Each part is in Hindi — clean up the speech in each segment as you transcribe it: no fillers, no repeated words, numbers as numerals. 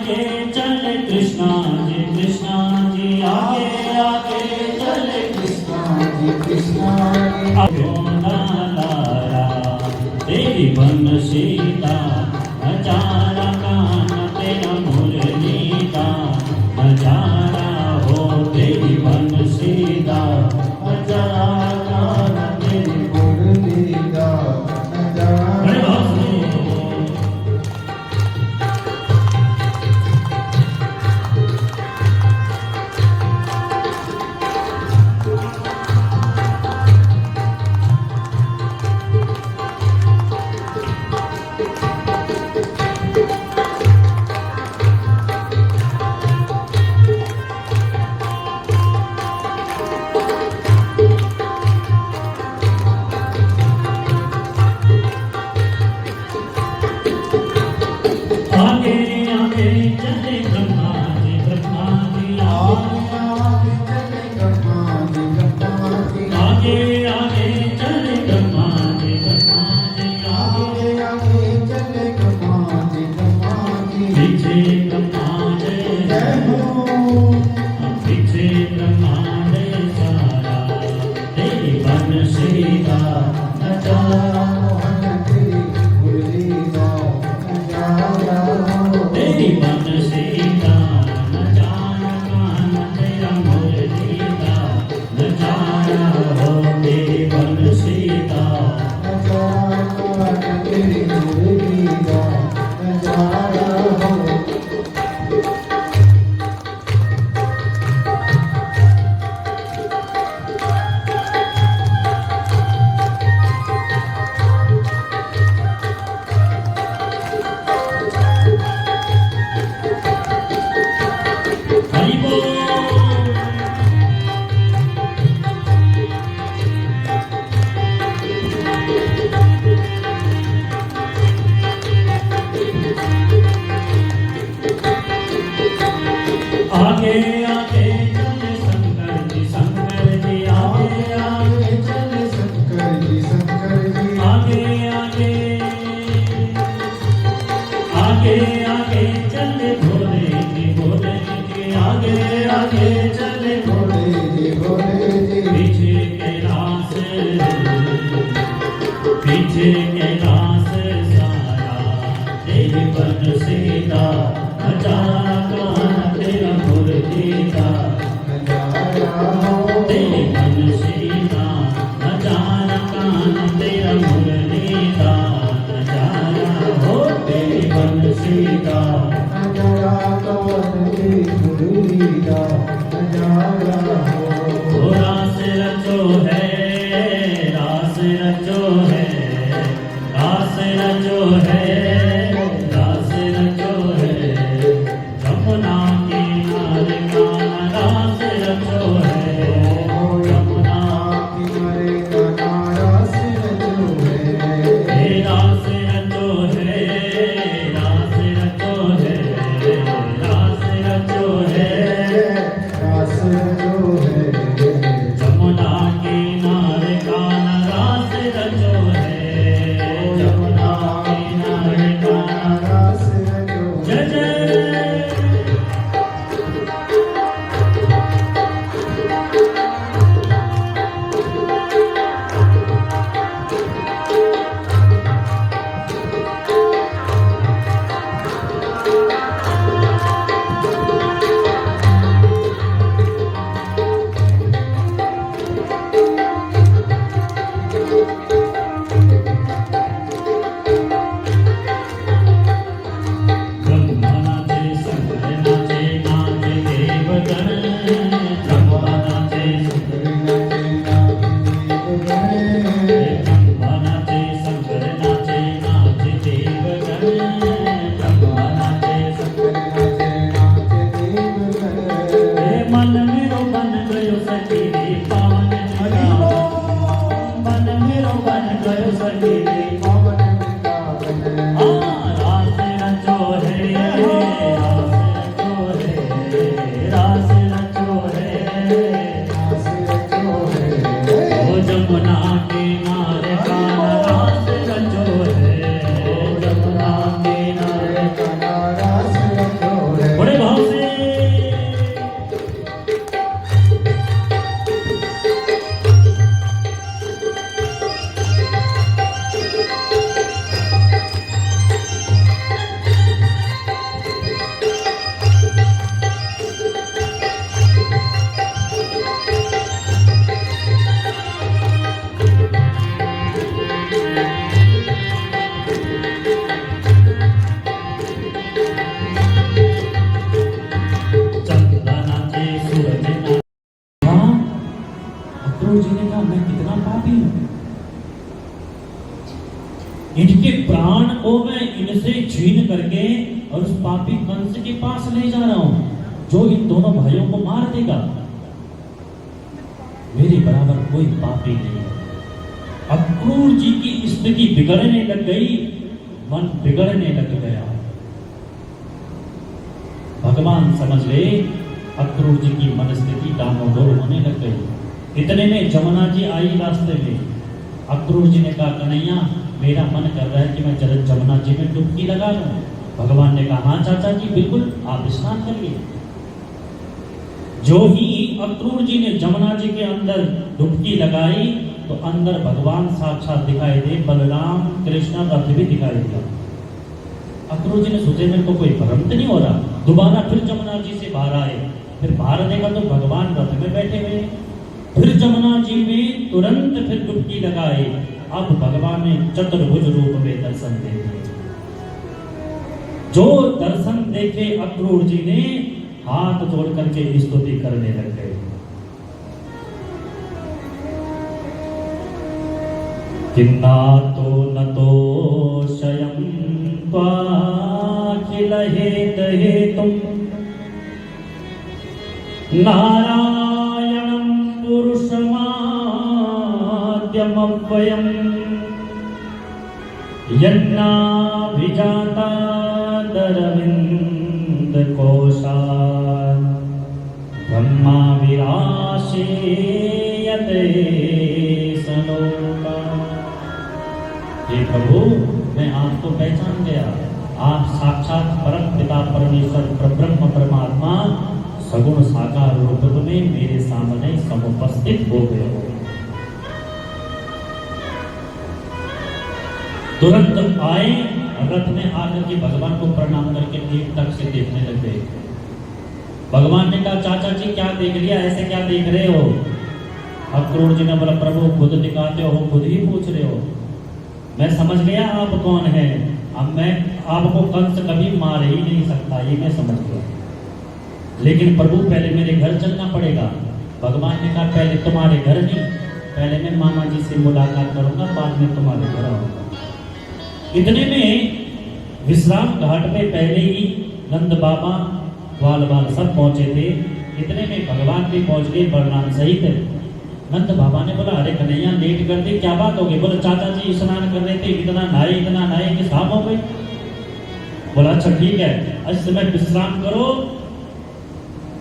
आगे चले कृष्णा जी आगे आगे चले कृष्णा जी अयोना लारा तेरी बंसीता नजारा कान तेरा मुरली का नजारा हो तेरी बंसीता नजारा कान तेरी मुरली का नजारा आगे आगे चले ब्रह्मा जी आगे आगे चले ब्रह्मा जी पीछे ब्रह्मांड पीछे ब्रह्मांड सारा तेरी बंसीता नजारा तेरी बंसीता नजारा कान तेरा मुरली का नजारा हो तेरी बंसीता हरि बोल आगे आगे चले शंकर जी आगे आगे आगे आगे आगे आगे चले भोले जी आगे आगे चले पीछे कैलाश सारा तेरी बंसीता नजारा कान तेरा मुरली का तेरी बंसीता नजारा कान तेरा मुरली का नजारा हो तेरी बंसीता ओ रास रचो है रास रचो है रास रचो है रास रचो है जमुना किनारे कान्हा रास रचो है जमुना हे रास रचो है रास रचो है प्राण को मैं इनसे छीन करके और उस पापी कंस के पास ले जा रहा हूं, जो इन दोनों भाइयों को मार देगा। मेरे बराबर कोई पापी नहीं है। अक्रूर जी की स्थिति बिगड़ने लग गई, मन बिगड़ने लग गया। भगवान समझ गए, अक्रूर जी की मनस्थिति डामाडोल होने लग गई। इतने में जमुना जी आई रास्ते में। अक्रूर जी ने कहा, कन्हैया मेरा मन कर रहा है कि मैं जरा जमुना जी में डुबकी लगा लूं। भगवान ने कहा, हाँ चाचा जी बिल्कुल, आप स्नान करिए। जो ही अक्रूर जी ने जमुना जी के अंदर डुबकी लगाई तो अंदर भगवान साक्षात दिखाई दे, बलराम कृष्ण रथ भी दिखाई दिया। अक्रूर जी ने सोचे मेरे को कोई भ्रम तो नहीं हो रहा। दोबारा फिर जमुना जी से बाहर आए, फिर बाहर देखा तो भगवान रथ में बैठे हुए। फिर जमुना जी में तुरंत फिर डुबकी लगाए। अब भगवान ने चतुर्भुज रूप में दर्शन दे दिए। जो दर्शन देखे अक्रूर जी ने हाथ जोड़ करके स्तुति करने लग गए। किन्नातो नतो शयं त्वाखिल हेत हेतुं नारायणं पुरुषमाद्यमव्ययं यन्नाभिजाता दरविन्द कोशात् ब्रह्मा विराशेयते सलोका। हे प्रभु, मैं आपको पहचान गया। आप साक्षात परम पिता परमेश्वर परब्रह्म परमात्मा सगुण साकार रूप में मेरे सामने समुपस्थित हो गए हो। तुरंत आए, रथ में आकर के भगवान को प्रणाम करके एक टक से देखने लग गए। भगवान ने कहा, चाचा जी क्या देख लिया, ऐसे क्या देख रहे हो? अक्रूर जी ने बोला, प्रभु खुद दिखाते हो, खुद ही पूछ रहे हो। मैं समझ गया आप कौन है। अब मैं आपको कंस कभी मार ही नहीं सकता, ये मैं समझ गया। लेकिन प्रभु पहले मेरे घर चलना पड़ेगा। भगवान ने कहा, पहले तुम्हारे घर नहीं, पहले मैं मामा जी से मुलाकात करूंगा, बाद में तुम्हारे घर आऊंगा। इतने में विश्राम घाट पे पहले ही नंद बाबा ग्वाल बाल सब पहुंचे थे। इतने में भगवान भी पहुंच गए बलराम सहित। नंद बाबा ने बोला, अरे कन्हैया लेट कर दी, क्या बात हो गई? बोला, चाचा जी स्नान कर रहे थे, इतना नहाए कि शाम हो गई। बोला, अच्छा ठीक है, इस समय विश्राम करो,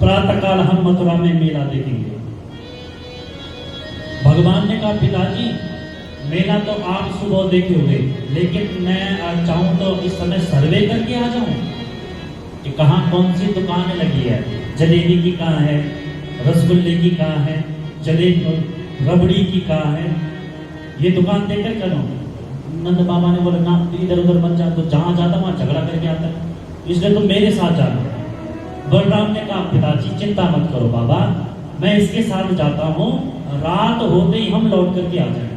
प्रातःकाल हम मथुरा में मेला देखेंगे। भगवान ने कहा, पिताजी मेला तो आप सुबह देखे हुए, लेकिन मैं आज चाहूं तो इस समय सर्वे करके आ जाऊं कि कहाँ कौन सी दुकान लगी है, जलेबी की कहाँ है, रसगुल्ले की कहाँ है, रबड़ी की कहाँ है, ये दुकान देखकर चलो। नंद बाबा ने बोला, ना इधर उधर मत जा, तो जहाँ जाता वहाँ झगड़ा करके आता है, इसलिए तुम मेरे साथ जाना। बलराम ने कहा, पिताजी चिंता मत करो बाबा, मैं इसके साथ जाता हूँ, रात होते ही हम लौट करके आ जाएंगे।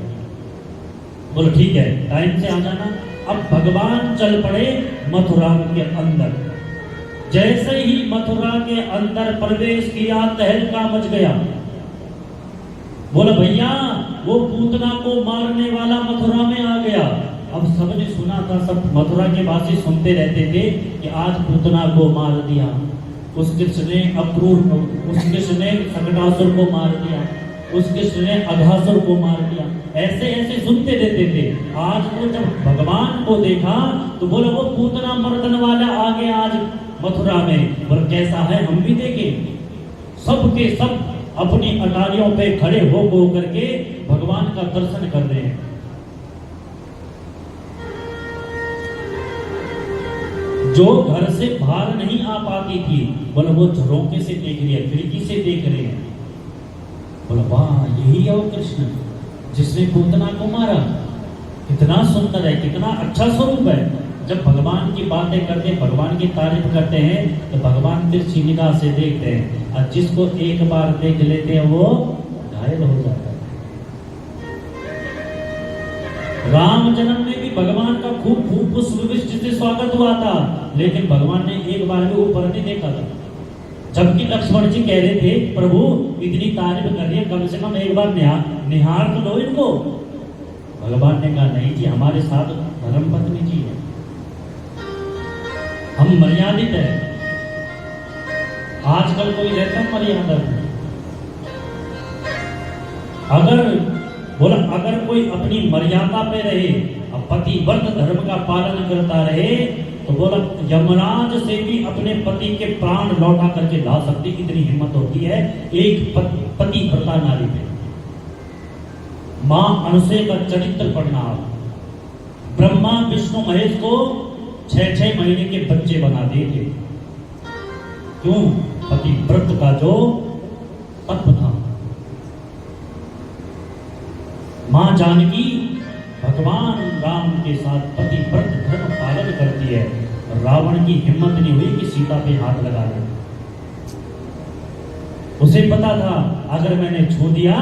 बोलो ठीक है, टाइम से आ जाना। अब भगवान चल पड़े मथुरा के अंदर। जैसे ही मथुरा के अंदर प्रवेश किया, तहलका मच गया। बोला, भैया वो पूतना को मारने वाला मथुरा में आ गया। अब सबने सुना था, सब मथुरा के वासी सुनते रहते थे कि आज पूतना को मार दिया, उस कृष्ण ने अक्रूर को, उस कृष्ण ने सकटासुर को मार दिया, उस कृष्ण ने अघासुर को मार दिया। ऐसे ऐसे सुनते रहते थे। आज वो जब भगवान को देखा तो बोले, वो पूतना मर्दन वाला आ गया आज मथुरा में, और कैसा है हम भी देखें। सब के सब अपनी अटारियों पे खड़े हो करके भगवान का दर्शन कर रहे हैं। जो घर से बाहर नहीं आ पाती थी, बोले वो झरोके से देख रही है, खिड़की से देख रहे हैं। बोला, वाह यही है वो कृष्ण जिसने पूतना को मारा। कितना सुंदर है, कितना अच्छा स्वरूप है। जब भगवान की बातें करते हैं, भगवान की तारीफ करते हैं, तो भगवान तिरछी निगाह से देखते हैं, और जिसको एक बार देख लेते हैं वो घायल हो जाता है। राम जन्म में भी भगवान का खूब पुष्प वृष्टि से स्वागत हुआ था, लेकिन भगवान ने एक बार भी ऊपर नहीं देखा था। जबकि लक्ष्मण जी कह रहे थे, प्रभु इतनी तारीफ कर रही है, कम से कम एक बार निहार तो लो इनको। भगवान ने कहा, नहीं जी, हमारे साथ धर्मपत्नी जी है, हम मर्यादित है। आजकल कोई रहता है मर्यादा में? अगर कोई अपनी मर्यादा पे रहे, पति व्रत धर्म का पालन करता रहे, तो बोला यमराज से भी अपने पति के प्राण लौटा करके ला सकती, इतनी हिम्मत होती है एक पति व्रता नारी पे। मां अनुसुईया का चरित्र पढ़ना आप। ब्रह्मा विष्णु महेश को 6-6 महीने के बच्चे बना दिए। क्यों? पति व्रत का जो तत्व था। मां जानकी भगवान राम के साथ पति व्रत धर्म पालन करती है। रावण की हिम्मत नहीं हुई कि सीता पे हाथ लगा दे। उसे पता था अगर मैंने छू दिया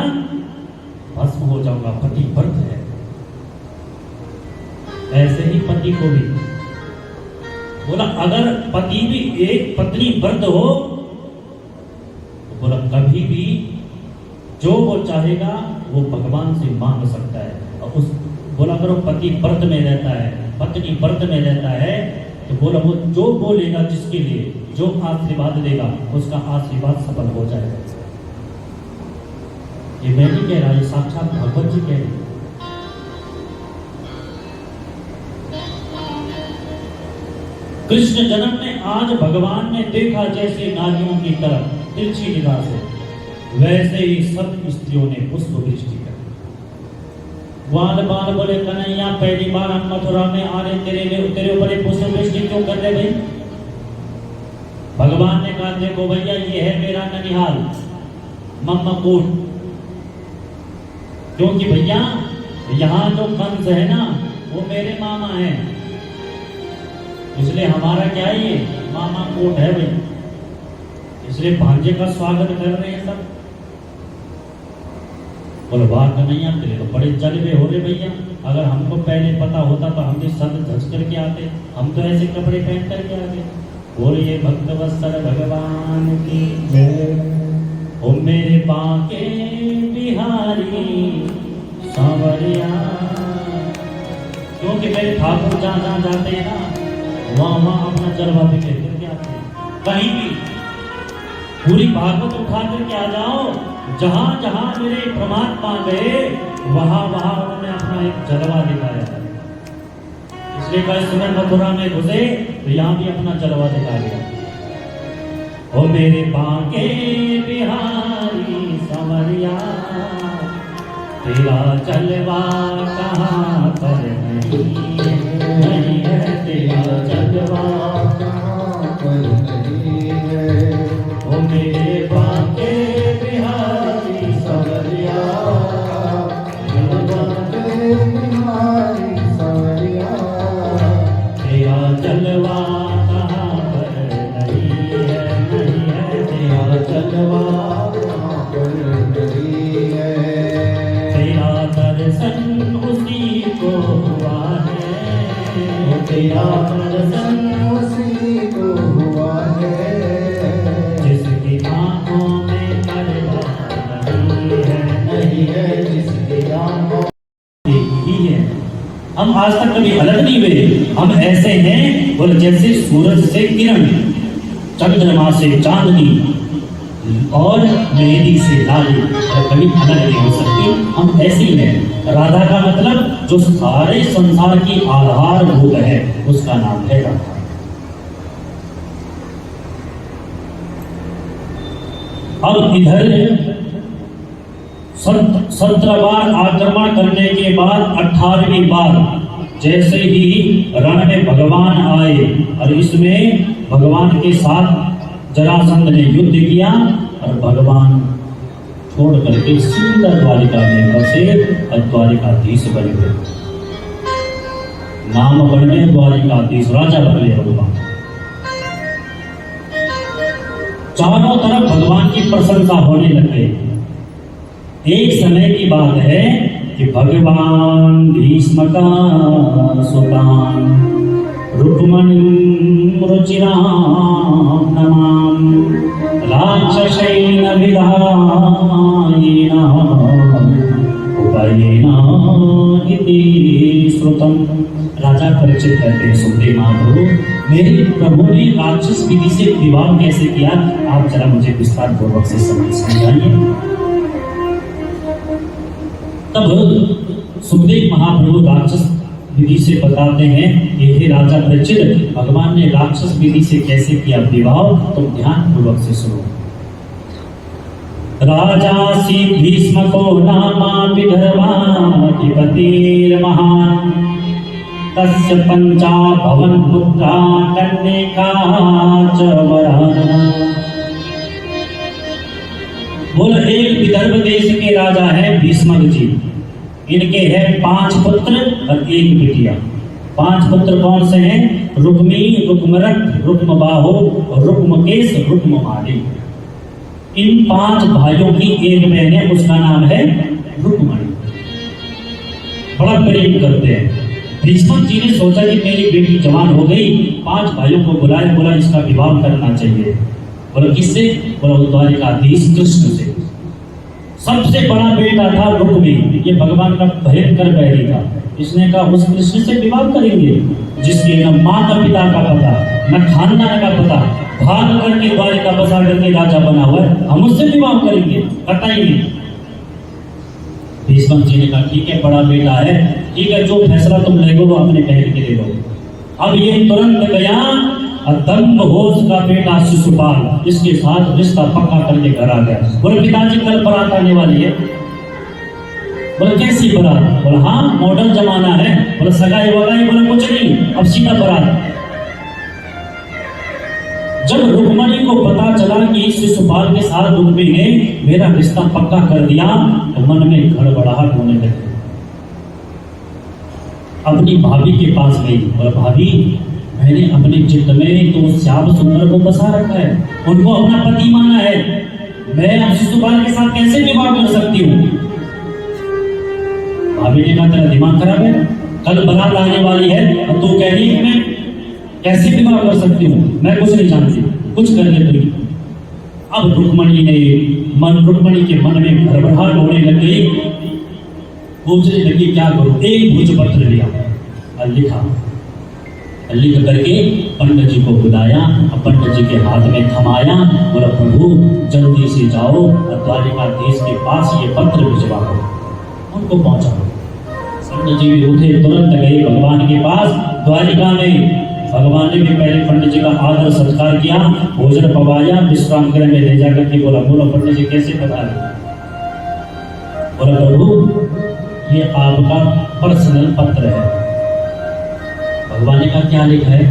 भस्म हो जाऊंगा, पति व्रत है। ऐसे ही पति को भी बोला अगर पति भी एक पत्नी व्रत हो तो बोला कभी भी जो वो चाहेगा वो भगवान से मांग सकता है। और उस बोला अगर वो पति व्रत में रहता है, पत्नी व्रत में रहता है, तो बोला वो जो बोलेगा, जिसके लिए जो आशीर्वाद देगा उसका आशीर्वाद सफल हो जाएगा। ये मैं नहीं कह रहा, ये साक्षात भगवत जी कह रहे हैं। कृष्ण जन्म में आज भगवान ने देखा जैसे नारियों की तरफ तिरछी निगाह से, वैसे ही सब स्त्रियों ने पुष्प वृष्टि कर। बाल बाल बोले कन्हैया पहली बार हम मथुरा में आ रहे, तेरे ऊपर पुष्प वृष्टि क्यों कर रहे भाई? भगवान ने कहा देखो भैया ये है मेरा ननिहाल मम्मकोट, क्योंकि भैया यहाँ जो कंस है ना वो मेरे मामा है, इसलिए हमारा क्या है ये मामा कोट है भाई, इसलिए भांजे का स्वागत कर रहे हैं सब। बोलो वाह कन्हैया तेरे तो बड़े जलवे हो रहे भैया, अगर हमको पहले पता होता तो हम भी सद धस करके आते, हम तो ऐसे कपड़े पहन करके आते। बोलिए भक्त वत्सल भगवान की जय। ओ मेरे बांके बिहारी सांवरिया, क्योंकि मेरे ठाकुर जहाँ जहाँ जाते हैं ना वहाँ अपना जलवा भी लेकर के आते हैं। कहीं भी पूरी भागवत उठा करके आ जाओ, जहां जहां मेरे परमात्मा गए वहां वहां उन्होंने अपना एक जलवा दिखाया। इसलिए कल सुबह मथुरा में घुसे तो यहाँ भी अपना जलवा दिखा दिया। ओ मेरे बांके बिहारी सांवरिया, तेरा जलवा कहाँ पर नहीं है, तेरा जलवा कहाँ पर नहीं है। ओ मेरे बांके बिहारी सांवरिया, बांके बिहारी सांवरिया, तेरा जलवा कहाँ पर नहीं है, तेरा जलवा कहाँ पर नहीं है। तेरा दर्शन उसी को हुआ है, तेरा दर्शन उसी को हुआ है, जिसकी आंखों में पर्दा नहीं है, जिसकी आंखों ही है। हम आज तक कभी अलग नहीं हुए, हम ऐसे हैं बोले जैसे सूरज से किरण, चंद्रमा से चांदनी और मेहंदी से लाली, कभी अलग नहीं हो सकती। हम ऐसे ही हैं। राधा का मतलब जो सारे संसार की आधारभूत है उसका नाम है राधा। अब इधर 17 बार आक्रमण करने के बाद 18वीं बार जैसे ही रण में भगवान आए और इसमें भगवान के साथ जरासंध ने युद्ध किया और भगवान छोड़ करके सीधा द्वारिका में बसे और द्वारिकाधीश बन गए। नाम बढ़ने द्वारिकाधीश, राजा बन गए भगवान। चारों तरफ भगवान की प्रशंसा होने लग गई। एक समय की बात है कि भगवान भीष्म का सुतान रुक्मणी रुचिराम नमाम राक्षसेन विधायिना रूपायेना इति श्रुतम। राजा परीक्षित कहते हैं सुखदेव महाप्रभु, मेरे प्रभु ने राक्षस विधि से विवाह कैसे किया, आप जरा मुझे विस्तार पूर्वक से समझाइए। तब सुखदेव महाप्रभु राक्षस विधि से बताते हैं, हे राजा परीक्षित, भगवान ने राक्षस विधि से कैसे किया विवाह, तो ध्यान पूर्वक से सुनो। राजा सी भीष्म को नामा विदर्भाधिपतिर्महान्, तस्य पंचा भवन पुत्रा कन्यका च वरानना। बोल, एक विदर्भ देश के राजा है भीष्मक जी, इनके हैं 5 पुत्र और 1 बिटिया। 5 पुत्र कौन से हैं? रुक्मी, रुक्मरथ, रुक्मबाहो, रुक्मकेश, रुक्ममाली। इन 5 भाइयों की एक बहन है, उसका नाम है रुक्मणी। बड़ा प्रेम करते हैं। भीष्मक जी ने सोचा कि मेरी बेटी जवान हो गई, 5 भाइयों को बुलाए, बोला इसका विवाह करना चाहिए। बोला किससे? बोला द्वारिकाधीश कृष्ण से। सबसे बड़ा बेटा था रुक्मी, ये भगवान का भयंकर बैरी था। इसने कहा उस कृष्ण से विवाह करेंगे जिसके न माता पिता का पता, न खानदान का पता, भाग करके द्वारिका बसा करके राजा बना हुआ है, हम उससे विवाह करेंगे, बताइए। भीष्मक जी ने कहा ठीक है, बड़ा बेटा है, ठीक है, जो फैसला तुम ले लो वो अपने बहन के ले लो। अब ये तुरंत गया और दंभ घोष का बेटा शिशुपाल इसके साथ रिश्ता पक्का करके घर आ गया। बोले पिताजी कल बारात आने वाली है। बोले कैसी बारात? बोले हाँ मॉडर्न जमाना है। बोले सगाई वगाई? बोले कुछ नहीं, अब सीधा बारात। जब रुक्मणी को पता चला कि शिशुपाल के साथ रुक्मी ने मेरा रिश्ता पक्का कर दिया, तो मन में गड़बड़ाहट होने लगी। अपनी भाभी के पास गई, बोला भाभी मैंने अपने चित्त में तो श्याम सुंदर को बसा रखा है, उनको अपना पति माना है, मैं अब शिशुपाल के साथ कैसे विवाह कर सकती हूँ? भाभी ने कहा तेरा दिमाग खराब है, कल बारात आने वाली है और तू कह रही है मैं कैसे विवाह कर सकती हूँ, मैं कुछ नहीं जानती, कुछ कर ले तुम। अब रुक्मणी के मन में घबराहट होने लग गई, सोचने लगी क्या करूं। एक भोजपत्र लिया और लिख करके पंडित जी को बुलाया और पंडित जी के हाथ में थमाया। बोला प्रभु जल्दी से जाओ और द्वारिकाधीश के पास ये पत्र भिजवाओ, उनको पहुंचाओ। पंडित जी भी उठे, तुरंत गए भगवान के पास। द्वारिका में भगवान ने भी पहले पंडित जी का आदर सत्कार किया, भोजन पवाया, विश्राम गृह में ले जाकर के बोला पंडित जी कैसे बता रहे? बोला प्रभु ये आपका पर्सनल पत्र है। भगवान ने कहा क्या लिखा है?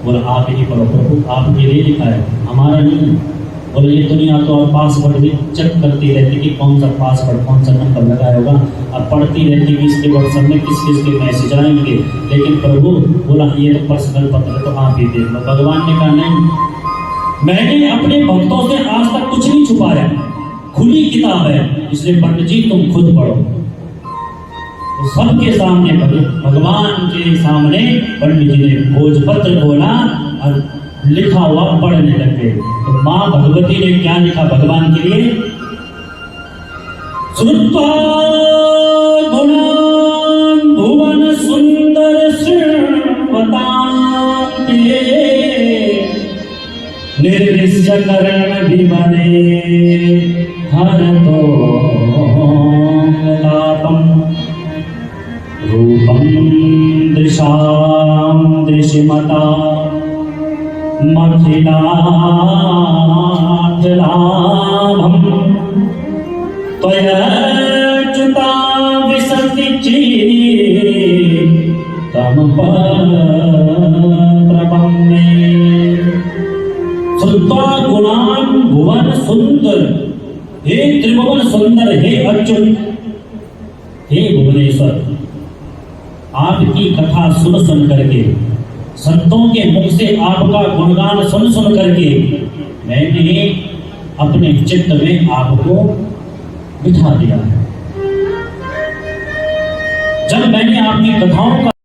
बोला आप ही पढ़ो प्रभु, आपके लिए लिखा है, हमारा नहीं। बोले ये दुनिया तो और पासवर्ड भी चेक करती रहती कि कौन सा पासवर्ड कौन सा नंबर लगाया होगा, अब पढ़ती रहती कि इसके व्हाट्सएप में किस किस के मैसेज आएंगे, लेकिन प्रभु बोला ये तो पर्सनल पत्र तो आप ही देख लो। भगवान ने कहा नहीं, मैंने अपने भक्तों से आज तक कुछ नहीं छुपाया, खुली किताब है, इसलिए पंडित जी तुम खुद पढ़ो। तो सबके सामने भगवान के सामने पंडित जी ने भोजपत्र खोला और लिखा हुआ पढ़ने लगे। तो मां भगवती ने क्या लिखा भगवान के लिए? श्रुत्वा गुणान् भुवन सुंदर श्रृण्वतां निर्विश्य कर्ण विमने हरतो लापम् रूपं दृशां दृशिमता मखिलाठलाभं त्वयच्युता विशन्ति चित्तं प्रभं मे। श्रुत्वा गुणान् भुवन सुंदर, हे त्रिभुवन सुंदर, हे अच्युत, हे भुवनेश्वर, आपकी कथा सुन सुन करके, संतों के मुख से आपका गुणगान सुन सुन करके मैंने अपने चित्त में आपको बिठा दिया है। जब मैंने आपकी कथाओं का